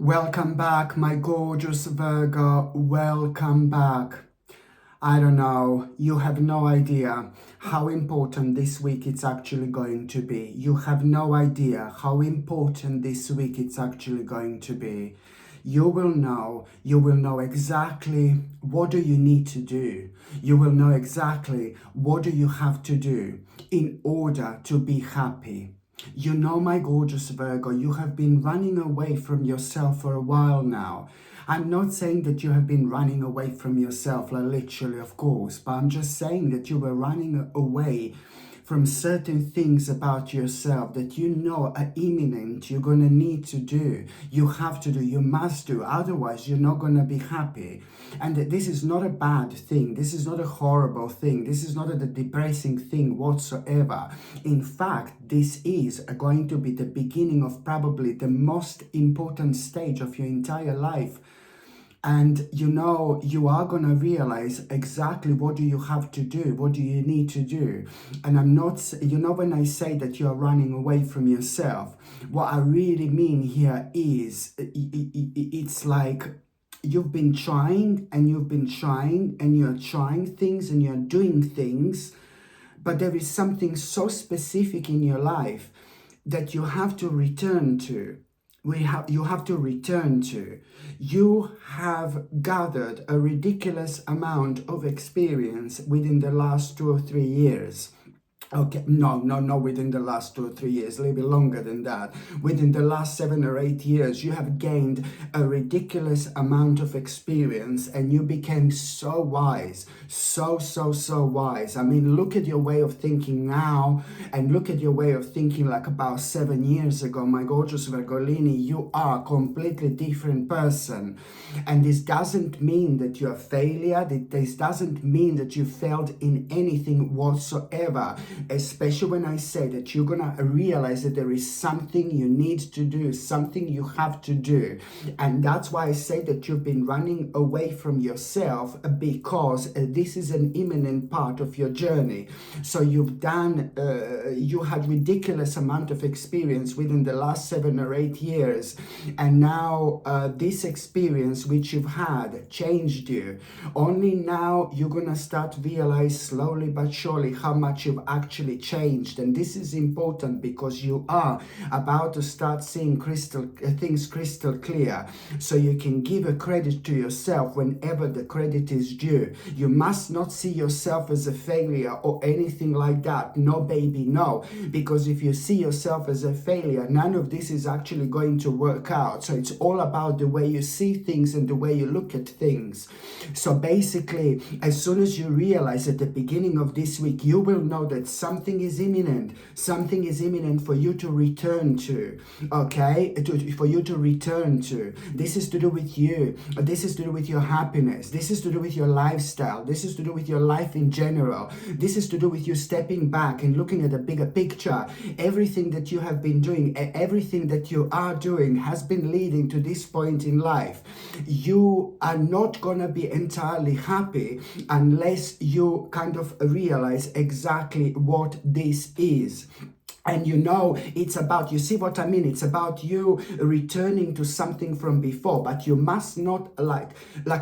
Welcome back, my gorgeous Virgo. Welcome back. I don't know, you have no idea how important this week it's actually going to be. You have no idea how important this week it's actually going to be. You will know exactly what do you need to do. You will know exactly what do you have to do in order to be happy. You know, my gorgeous Virgo, you have been running away from yourself for a while now. I'm not saying that you have been running away from yourself, like literally, of course, but I'm just saying that you were running away from certain things about yourself that you know are imminent, you're going to need to do, you have to do, you must do, otherwise you're not going to be happy. And this is not a bad thing, this is not a horrible thing, this is not a depressing thing whatsoever. In fact, this is going to be the beginning of probably the most important stage of your entire life. And you know, you are going to realize exactly what do you have to do, what do you need to do. And I'm not, you know, when I say that you're running away from yourself, what I really mean here is it's like you've been trying and you've been trying and you're trying things and you're doing things, but there is something so specific in your life that you have to return to. You have to return to. You have gathered a ridiculous amount of experience within the last 2 or 3 years. Okay, no, within the last 2 or 3 years, a little bit longer than that. Within the last 7 or 8 years, you have gained a ridiculous amount of experience and you became so wise, so wise. I mean, look at your way of thinking now and look at your way of thinking like about 7 years ago. My gorgeous Virgolini, you are a completely different person. And this doesn't mean that you're a failure. This doesn't mean that you failed in anything whatsoever. Especially when I say that you're gonna realize that there is something you need to do, something you have to do. And that's why I say that you've been running away from yourself, because this is an imminent part of your journey. So you've done, you had ridiculous amount of experience within the last 7 or 8 years. And now this experience which you've had changed you. Only now you're gonna start realize slowly but surely how much you've actually changed. And this is important because you are about to start seeing things crystal clear, so you can give a credit to yourself whenever the credit is due. You must not see yourself as a failure or anything like that. No, baby, no. Because if you see yourself as a failure, none of this is actually going to work out. So it's all about the way you see things and the way you look at things. So basically, as soon as you realize at the beginning of this week, you will know that something is imminent. Something is imminent for you to return to, okay? For you to return to. This is to do with you. This is to do with your happiness. This is to do with your lifestyle. This is to do with your life in general. This is to do with you stepping back and looking at the bigger picture. Everything that you have been doing, everything that you are doing has been leading to this point in life. You are not gonna be entirely happy unless you kind of realize exactly what this is. And you know, it's about, you see what I mean? It's about you returning to something from before, but you must not like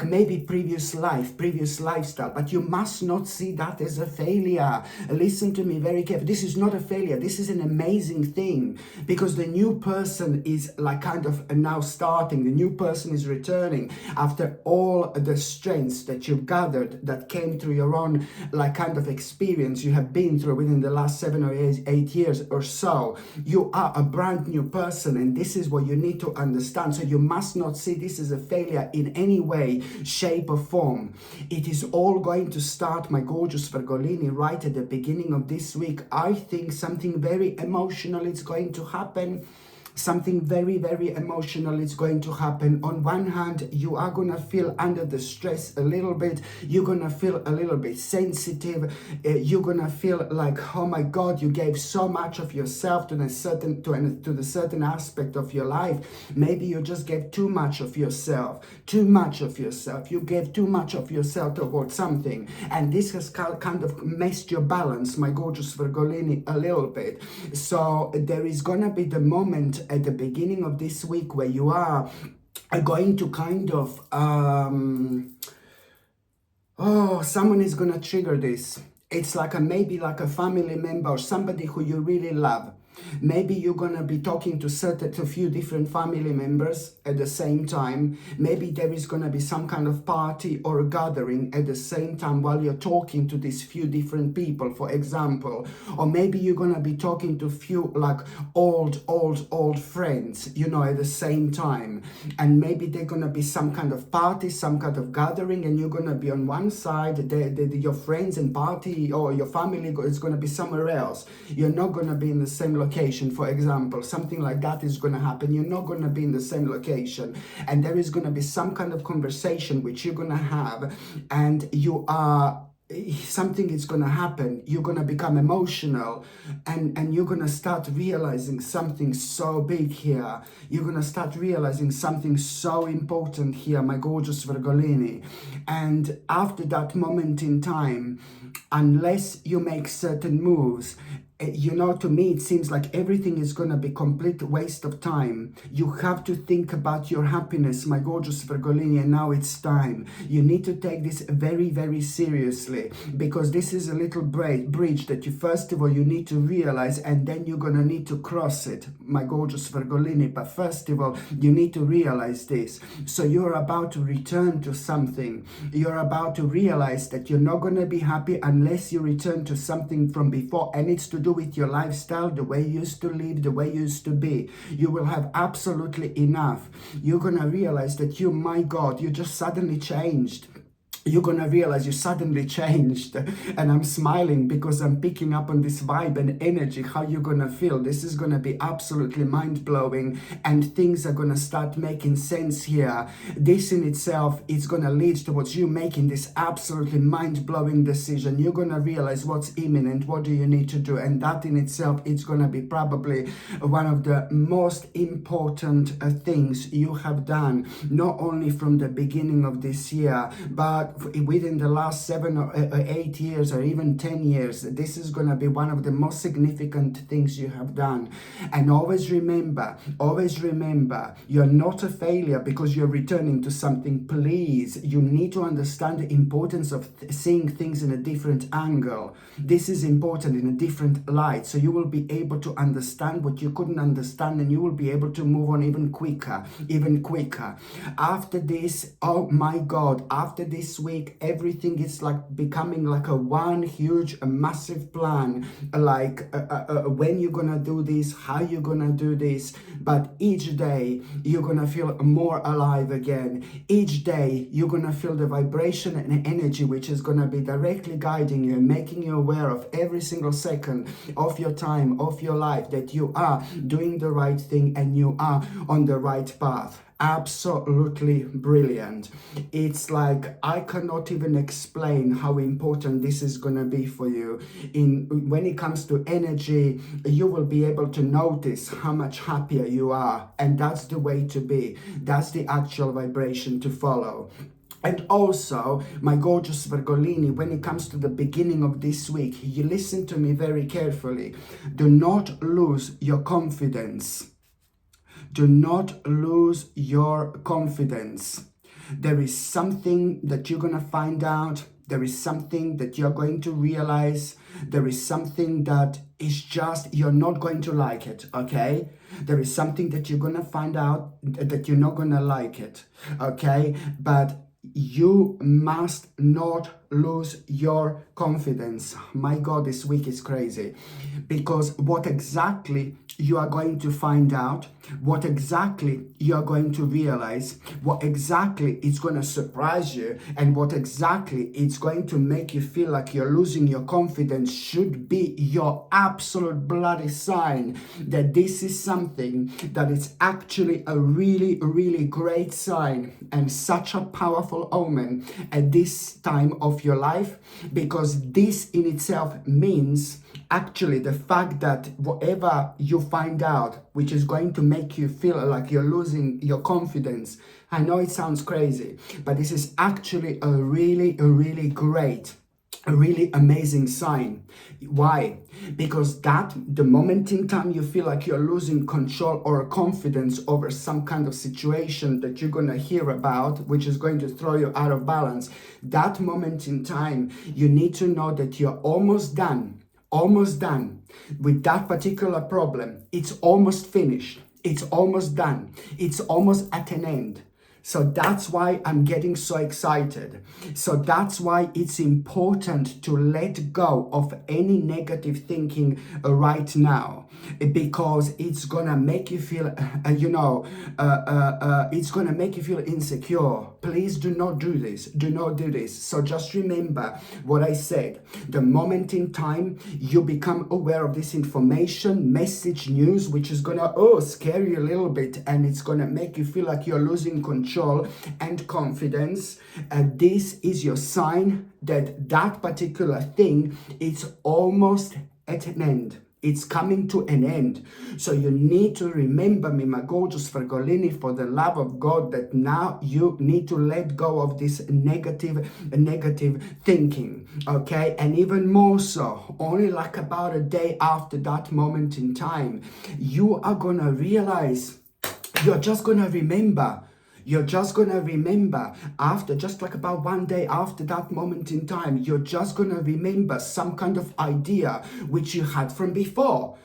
maybe previous lifestyle, but you must not see that as a failure. Listen to me very carefully. This is not a failure. This is an amazing thing, because the new person is like kind of now starting. The new person is returning after all the strengths that you've gathered that came through your own like kind of experience you have been through within the last 7 or 8 years or so. You are a brand new person, and this is what you need to understand. So you must not see this as a failure in any way, shape or form. It is all going to start, my gorgeous Virgolini, right at the beginning of this week. I think something very emotional is going to happen. Something very emotional is going to happen. On one hand, you are going to feel under the stress a little bit. You're going to feel a little bit sensitive. You're going to feel like, oh my God, you gave so much of yourself to the certain aspect of your life. Maybe you just gave too much of yourself. You gave too much of yourself towards something. And this has kind of messed your balance, my gorgeous Virgolini, a little bit. So there is going to be the moment at the beginning of this week where you are are going to kind of, oh, someone is going to trigger this. It's like maybe like a family member or somebody who you really love. Maybe you're gonna be talking to a few different family members at the same time. Maybe there is gonna be some kind of party or a gathering at the same time while you're talking to these few different people, for example. Or maybe you're gonna be talking to few like old friends, you know, at the same time. And maybe they're gonna be some kind of party, some kind of gathering, and you're gonna be on one side, your friends and party or your family is gonna be somewhere else. You're not gonna be in the same location, for example. Something like that is going to happen. You're not going to be in the same location, and there is going to be some kind of conversation which you're going to have, and something is going to happen. You're going to become emotional, and you're going to start realizing something so big here. You're going to start realizing something so important here, my gorgeous Virgolini. And after that moment in time, unless you make certain moves, you know, to me it seems like everything is going to be complete waste of time. You have to think about your happiness, my gorgeous Virgolini, and now it's time. You need to take this very, very seriously, because this is a little bridge that you, first of all, you need to realize, and then you're going to need to cross it, my gorgeous Virgolini. But first of all, you need to realize this. So you're about to return to something. You're about to realize that you're not going to be happy unless you return to something from before, and it's to do with your lifestyle, the way you used to live, the way you used to be. You will have absolutely enough. You're gonna realize that you, my God, you just suddenly changed. You're gonna realize you suddenly changed. And I'm smiling because I'm picking up on this vibe and energy, how you're gonna feel. This is gonna be absolutely mind-blowing, and things are gonna start making sense here. This in itself is gonna lead towards you making this absolutely mind-blowing decision. You're gonna realize what's imminent, what do you need to do, and that in itself is gonna be probably one of the most important things you have done, not only from the beginning of this year, but within the last 7 or 8 years, or even 10 years. This is going to be one of the most significant things you have done. And always remember, you're not a failure because you're returning to something. Please, you need to understand the importance of seeing things in a different angle. This is important, in a different light, so you will be able to understand what you couldn't understand, and you will be able to move on even quicker. After this, oh my God, after this week, everything is like becoming like a one huge, a massive plan, like when you're gonna do this, how you're gonna do this. But each day you're gonna feel more alive again. Each day you're gonna feel the vibration and energy which is gonna be directly guiding you and making you aware of every single second of your time, of your life, that you are doing the right thing and you are on the right path. Absolutely brilliant. It's like I cannot even explain how important this is going to be for you. When it comes to energy, you will be able to notice how much happier you are, and that's the way to be. That's the actual vibration to follow. And also, my gorgeous Virgolini, when it comes to the beginning of this week, you listen to me very carefully. Do not lose your confidence. Do not lose your confidence. There is something that you're going to find out. There is something that you're going to realize. There is something that is just, you're not going to like it, okay? There is something that you're going to find out that you're not going to like it, okay? But you must not lose your confidence. My God, this week is crazy, because what exactly you are going to find out, what exactly you are going to realize, what exactly is going to surprise you, and what exactly it's going to make you feel like you're losing your confidence should be your absolute bloody sign that this is something that is actually a really, really great sign and such a powerful omen at this time of your life, because this in itself means actually the fact that whatever you find out which is going to make you feel like you're losing your confidence, I know it sounds crazy, but this is actually a really great a really amazing sign. Why? Because that the moment in time you feel like you're losing control or confidence over some kind of situation that you're going to hear about, which is going to throw you out of balance, that moment in time, you need to know that you're almost done with that particular problem. It's almost finished. It's almost done. It's almost at an end. So that's why I'm getting so excited. So that's why it's important to let go of any negative thinking right now, because it's gonna make you feel, it's gonna make you feel insecure. Please do not do this. Do not do this. So just remember what I said. The moment in time you become aware of this information, message, news, which is gonna scare you a little bit, and it's gonna make you feel like you're losing control and confidence, this is your sign that that particular thing is almost at an end. It's coming to an end. So you need to remember me, my gorgeous Virgolini, for the love of God, that now you need to let go of this negative thinking, okay? And even more so, only like about a day after that moment in time, you are gonna realize, you're just gonna remember after, just like about one day after that moment in time, you're just going to remember some kind of idea which you had from before.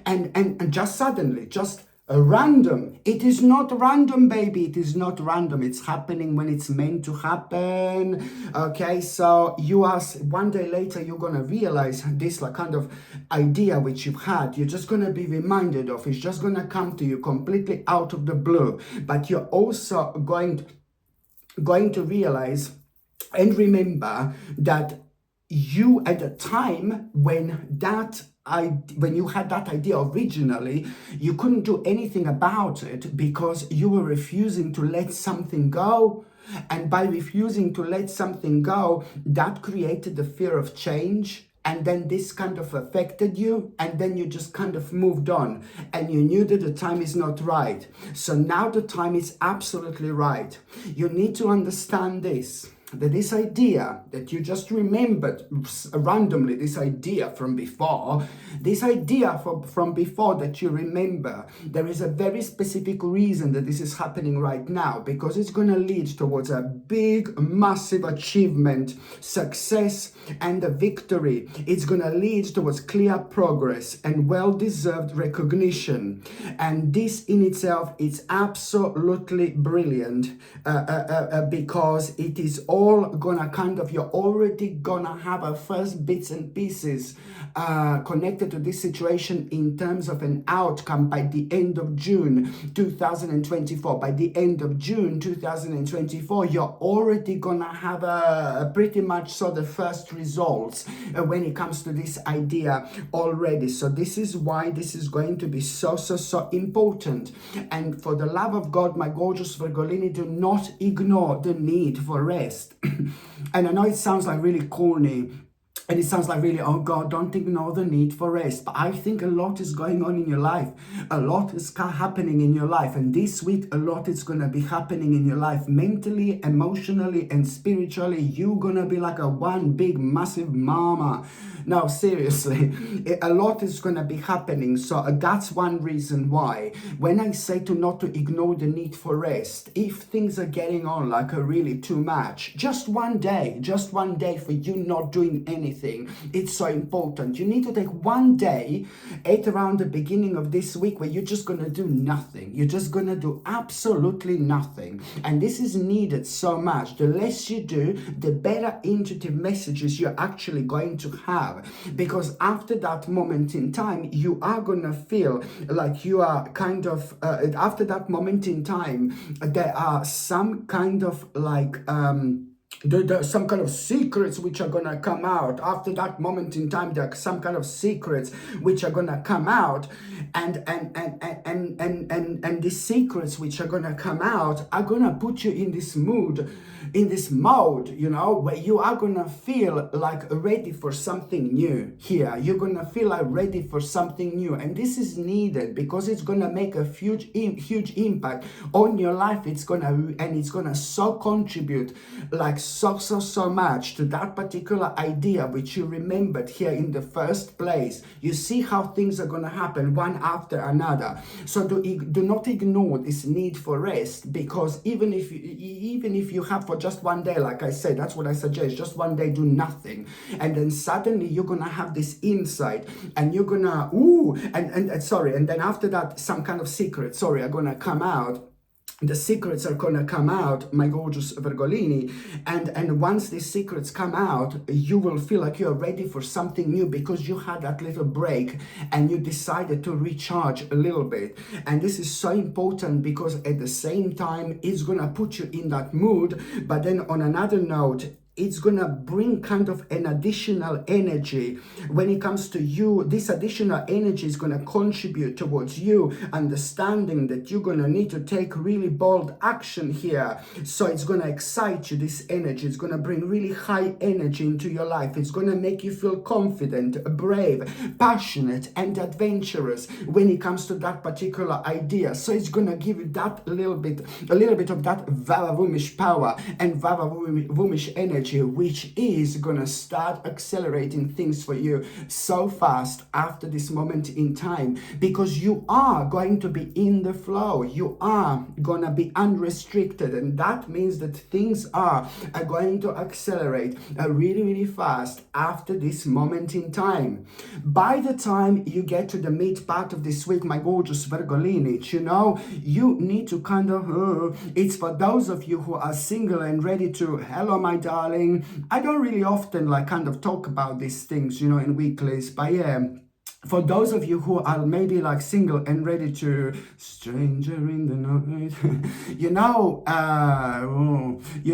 And just suddenly, just random. It is not random, baby. It is not random. It's happening when it's meant to happen. Okay, so one day later, you're going to realize this like kind of idea which you've had. You're just going to be reminded of. It's just going to come to you completely out of the blue. But you're also going to realize and remember that you, at the time when you had that idea originally, you couldn't do anything about it because you were refusing to let something go. And by refusing to let something go, that created the fear of change. And then this kind of affected you, and then you just kind of moved on, and you knew that the time is not right. So now the time is absolutely right. You need to understand this, that this idea that you just remembered randomly, this idea from before that you remember, there is a very specific reason that this is happening right now, because it's going to lead towards a big, massive achievement, success, and a victory. It's going to lead towards clear progress and well-deserved recognition. And this in itself is absolutely brilliant, because it is all gonna you're already gonna have a first bits and pieces connected to this situation in terms of an outcome by the end of June 2024. By the end of June 2024, you're already gonna have pretty much the first results when it comes to this idea already. So this is why this is going to be so important. And for the love of God, my gorgeous Virgolini, do not ignore the need for rest. And I know it sounds like really corny, and it sounds like really, oh God, don't ignore the need for rest. But I think a lot is going on in your life. A lot is happening in your life. And this week, a lot is going to be happening in your life. Mentally, emotionally, and spiritually, you're going to be like a one big, massive mama. No, seriously, a lot is going to be happening. So that's one reason why. When I say not to ignore the need for rest, if things are getting on like a really too much, just one day for you not doing anything, it's so important. You need to take one day at around the beginning of this week where you're just going to do nothing. You're just going to do absolutely nothing. And this is needed so much. The less you do, the better intuitive messages you're actually going to have. Because after that moment in time, you are going to feel like you are kind of, after that moment in time, there are some kind of like, there's some kind of secrets which are gonna come out. After that moment in time, there are some kind of secrets which are gonna come out, and these secrets which are gonna come out are gonna put you in this mood, in this mode, you know, where you are gonna feel like ready for something new here. You're gonna feel like ready for something new, and this is needed because it's gonna make a huge impact on your life. It's gonna so contribute like like so much to that particular idea which you remembered here in the first place. You see how things are going to happen one after another. So do not ignore this need for rest, because even if you have for just one day, like I said, that's what I suggest, just one day do nothing, and then suddenly you're going to have this insight, and you're going to and then after that some kind of secrets are going to come out. The secrets are gonna come out, my gorgeous Virgolini, and once these secrets come out, you will feel like you're ready for something new, because you had that little break and you decided to recharge a little bit. And this is so important, because at the same time it's gonna put you in that mood, but then on another note, it's gonna bring kind of an additional energy when it comes to you. This additional energy is gonna contribute towards you understanding that you're gonna need to take really bold action here. So it's gonna excite you, this energy. It's gonna bring really high energy into your life. It's gonna make you feel confident, brave, passionate, and adventurous when it comes to that particular idea. So it's gonna give you that a little bit of that Vavavoomish power and Vavavoomish energy, which is gonna start accelerating things for you so fast after this moment in time, because you are going to be in the flow. You are gonna be unrestricted, and that means that things are going to accelerate really fast after this moment in time. By the time you get to the mid part of this week, my gorgeous Virgolini, you need to kind of it's for those of you who are single and ready to, hello my darling. I don't really often kind of talk about these things, in weeklies, but yeah, for those of you who are maybe single and ready to, stranger in the night, you're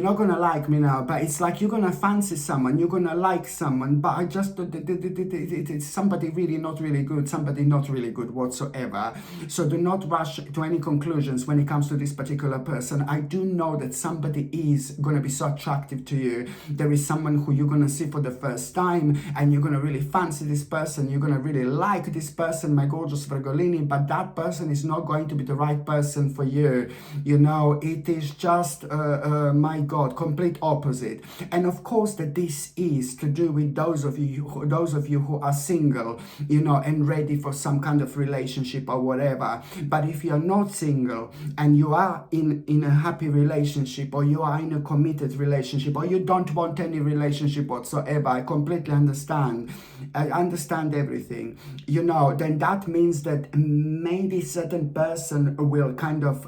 not gonna like me now, but it's like you're gonna fancy someone, you're gonna like someone, but I just, it's somebody really not really good, somebody not really good whatsoever. So do not rush to any conclusions when it comes to this particular person. I do know that somebody is gonna be so attractive to you. There is someone who you're gonna see for the first time, and you're gonna really fancy this person, you're gonna really like this person, my gorgeous Virgolini, but that person is not going to be the right person for you. It is just, my God, complete opposite. And of course that this is to do with those of you who are single, and ready for some kind of relationship or whatever. But if you're not single and you are in a happy relationship, or you are in a committed relationship, or you don't want any relationship whatsoever, I completely understand. I understand everything. Then that means that maybe certain person will kind of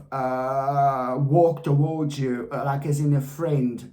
walk towards you like as in friend,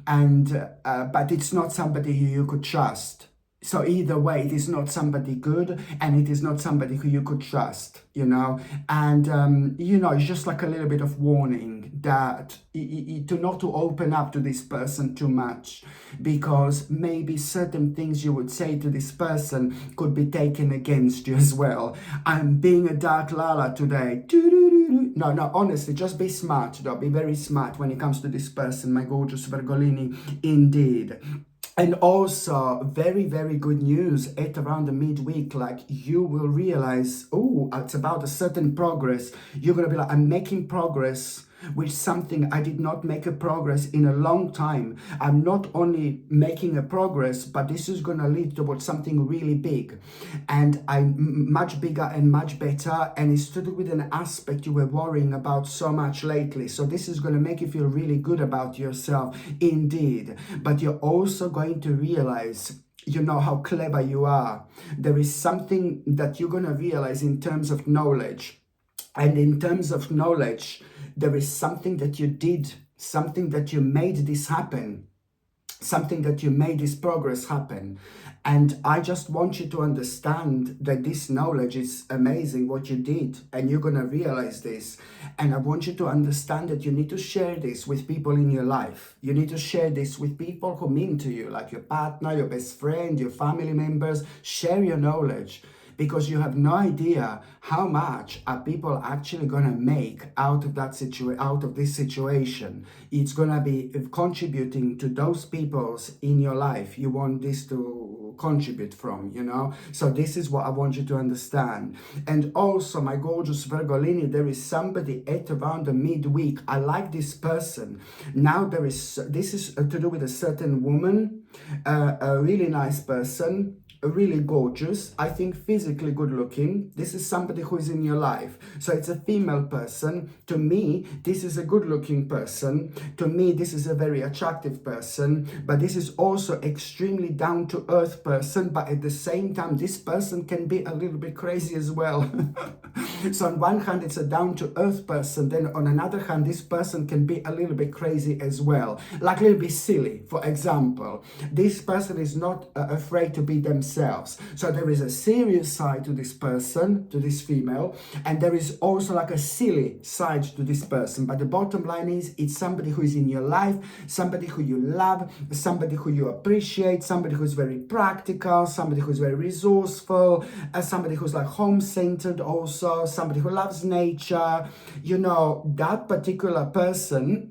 and but it's not somebody who you could trust. So either way, it is not somebody good, and it is not somebody who you could trust, and it's just like a little bit of warning that not to open up to this person too much, because maybe certain things you would say to this person could be taken against you as well. I'm being a dark Lala today. No, honestly, just be smart, though. Be very smart when it comes to this person, my gorgeous Virgolini, indeed. And also, very, very good news at around the midweek, you will realize, it's about a certain progress. You're going to be like, I'm making progress with something I did not make a progress in a long time. I'm not only making a progress, but this is going to lead towards something really big. And I'm much bigger and much better. And it's to do with an aspect you were worrying about so much lately. So this is going to make you feel really good about yourself, indeed. But you're also going to realize how clever you are. There is something that you're going to realize in terms of knowledge. And in terms of knowledge, there is something that you did, something that you made this happen, something that you made this progress happen. And I just want you to understand that this knowledge is amazing, what you did, and you're going to realize this. And I want you to understand that you need to share this with people in your life. You need to share this with people who mean to you, like your partner, your best friend, your family members. Share your knowledge, because you have no idea how much are people actually gonna make out of this situation. It's gonna be contributing to those peoples in your life you want this to contribute from, you know. So this is what I want you to understand. And also, my gorgeous Virgolini, there is somebody at around the midweek. I like this person. Now this is to do with a certain woman, a really nice person, really gorgeous, I think physically good looking. This is somebody who is in your life. So it's a female person. To me, this is a good looking person. To me, this is a very attractive person. But this is also extremely down to earth person. But at the same time, this person can be a little bit crazy as well. So on one hand, it's a down to earth person. Then on another hand, this person can be a little bit crazy as well. Like a little bit silly. For example, this person is not afraid to be themselves. So there is a serious side to this person, to this female, and there is also like a silly side to this person. But the bottom line is, it's somebody who is in your life, somebody who you love, somebody who you appreciate, somebody who's very practical, somebody who's very resourceful, somebody who's like home-centered also, somebody who loves nature. You know, that particular person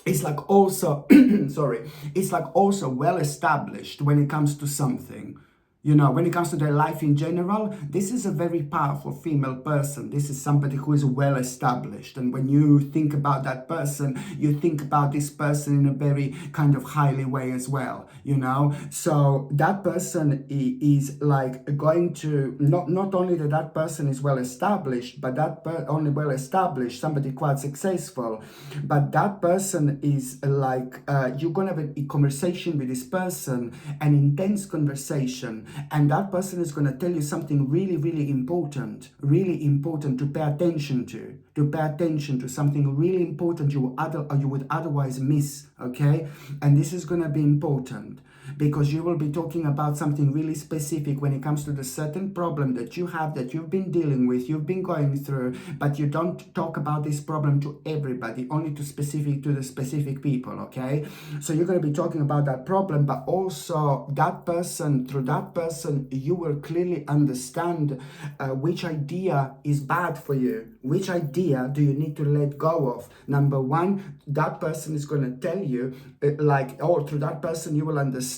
it's like also, sorry, it's like also well established when it comes to something. You know, when it comes to their life in general, this is a very powerful female person. This is somebody who is well established. And when you think about that person, you think about this person in a very kind of highly way as well, you know. So that person is like going to, not only that person is well established, but only well established, somebody quite successful, but that person is like, you're going to have a conversation with this person, an intense conversation. And that person is going to tell you something really, really important to pay attention to something really important you would otherwise miss, okay? And this is going to be important because you will be talking about something really specific when it comes to the certain problem that you have, that you've been dealing with, you've been going through, but you don't talk about this problem to everybody, only to the specific people, okay? So you're going to be talking about that problem, but also through that person, you will clearly understand which idea is bad for you, which idea do you need to let go of. Number one, that person is going to tell you, through that person, you will understand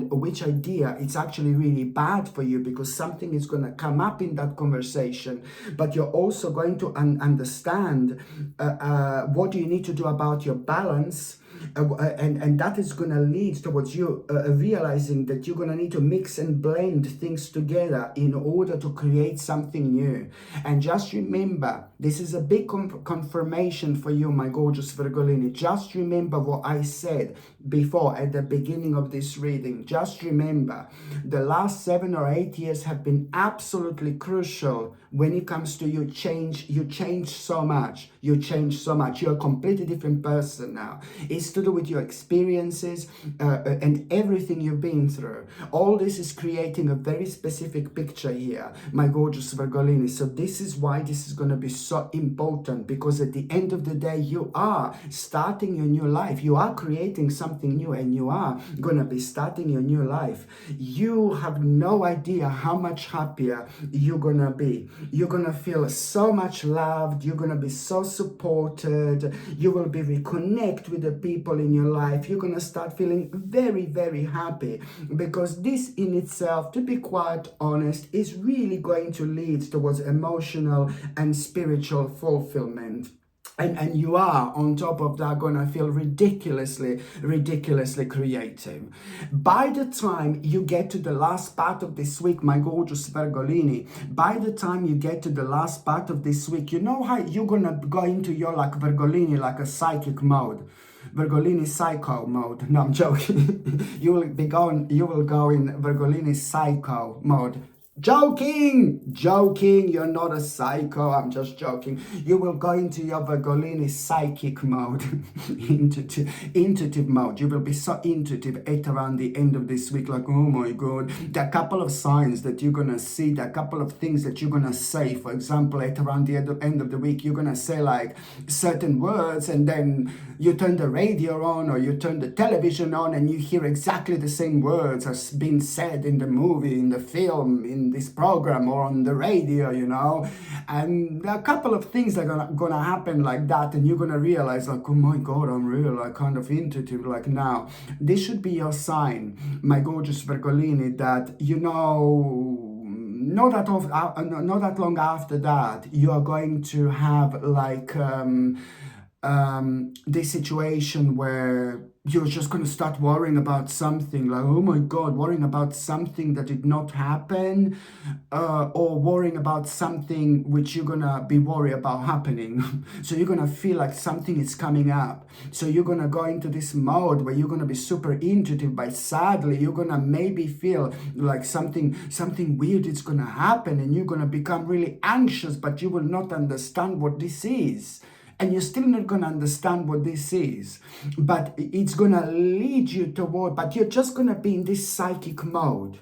which idea it's actually really bad for you, because something is going to come up in that conversation. But you're also going to understand what do you need to do about your balance. And that is going to lead towards you realizing that you're going to need to mix and blend things together in order to create something new. And just remember, this is a big confirmation for you, my gorgeous Virgolini. Just remember what I said before at the beginning of this reading. Just remember, the last 7 or 8 years have been absolutely crucial when it comes to you change so much. You're a completely different person now. It's to do with your experiences and everything you've been through. All this is creating a very specific picture here, my gorgeous Virgolini. So this is why this is going to be so important, because at the end of the day, you are starting your new life. You are creating something new, and you are going to be starting your new life. You have no idea how much happier you're going to be. You're going to feel so much loved. You're going to be so supported. You will be reconnect with the people in your life. You're going to start feeling very, very happy, because this in itself, to be quite honest, is really going to lead towards emotional and spiritual fulfillment. And you are, on top of that, going to feel ridiculously creative. By the time you get to the last part of this week, my gorgeous Virgolini, by the time you get to the last part of this week, you know how you're going to go into your, like, Virgolini, like a psychic mode. Virgolini psycho mode. No, I'm joking. You will go in Virgolini psycho mode. Joking, you're not a psycho, I'm just joking. You will go into your Virgolini psychic mode, intuitive mode. You will be so intuitive at around the end of this week, like, oh my God. There are a couple of signs that you're going to see, there are a couple of things that you're going to say. For example, at around the end of the week, you're going to say like certain words, and then you turn the radio on or you turn the television on and you hear exactly the same words as being said in the movie, in the film, in on this program or on the radio, you know. And a couple of things are gonna happen like that, and you're gonna realize like, oh my God, I'm real, like kind of intuitive, like now. This should be your sign, my gorgeous Virgolini, that, you know, not that long after that, you are going to have like this situation where you're just going to start worrying about something, like, oh my God, worrying about something that did not happen, or worrying about something which you're going to be worried about happening. So you're going to feel like something is coming up. So you're going to go into this mode where you're going to be super intuitive, but sadly, you're going to maybe feel like something weird is going to happen, and you're going to become really anxious, but you will not understand what this is. And you're still not going to understand what this is, but it's going to lead you toward, but you're just going to be in this psychic mode,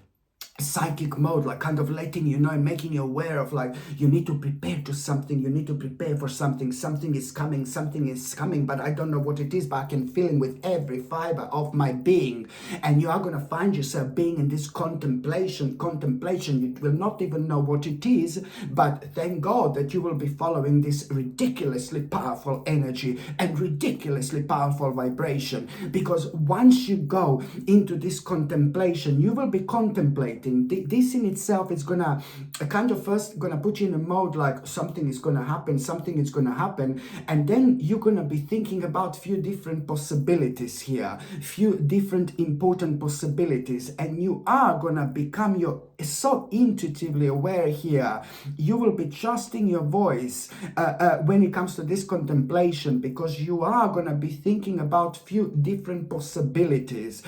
like kind of letting you know and making you aware of, like, you need to prepare to something, you need to prepare for something is coming, but I don't know what it is, but I can feel it with every fiber of my being. And you are going to find yourself being in this contemplation. You will not even know what it is, but thank God that you will be following this ridiculously powerful energy and ridiculously powerful vibration, because once you go into this contemplation, you will be contemplating. This in itself is gonna kind of first gonna put you in a mode like something is gonna happen, and then you're gonna be thinking about few different possibilities here, few different important possibilities, and you are gonna become so intuitively aware here. You will be trusting your voice when it comes to this contemplation, because you are gonna be thinking about few different possibilities.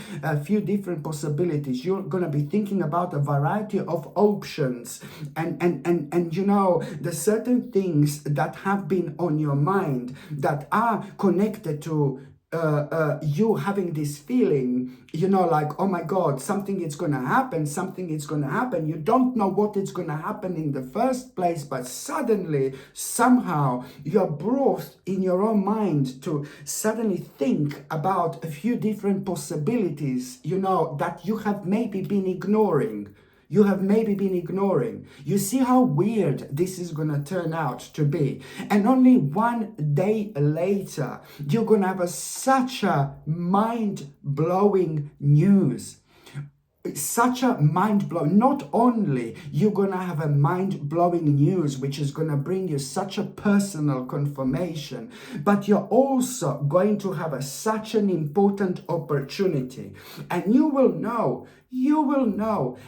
You're gonna be thinking about a variety of options, and you know, the certain things that have been on your mind that are connected to you having this feeling, you know, like, oh my God, something is gonna happen. You don't know what is gonna happen in the first place, but suddenly, somehow, you're brought in your own mind to suddenly think about a few different possibilities, you know, that you have maybe been ignoring. You see how weird this is gonna turn out to be. And only one day later, you're gonna have such a mind-blowing news. Such a mind-blowing, not only you're gonna have a mind-blowing news which is gonna bring you such a personal confirmation, but you're also going to have such an important opportunity. And you will know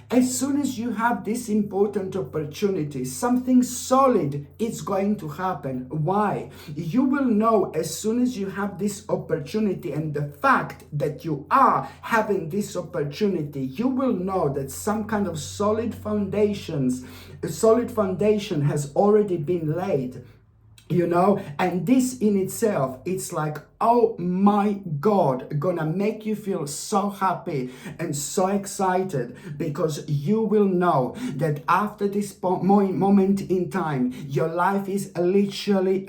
as soon as you have this important opportunity, something solid is going to happen. Why? You will know as soon as you have this opportunity, and the fact that you are having this opportunity, you will know that some kind of solid foundation has already been laid. You know, and this in itself, it's like, oh my God, gonna make you feel so happy and so excited, because you will know that after this moment in time, your life is literally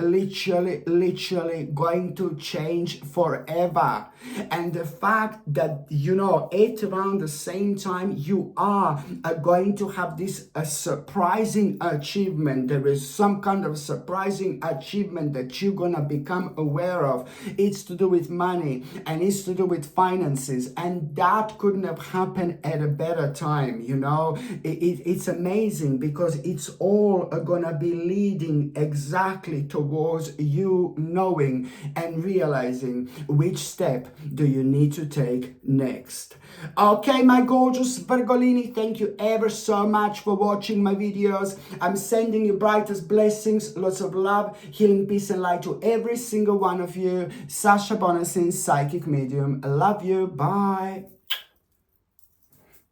going to change forever. And the fact that, you know, at around the same time, you are going to have this surprising achievement. There is some kind of surprising achievement that you're gonna become aware of. It's to do with money, and it's to do with finances, and that couldn't have happened at a better time. You know, it's amazing, because it's all gonna be leading exactly towards you knowing and realizing which step do you need to take next. Okay, my gorgeous Virgolini, thank you ever so much for watching my videos. I'm sending you brightest blessings, lots of love, healing, peace and light to every single one of you. Sasha Bonasin, Psychic Medium. I love you. Bye.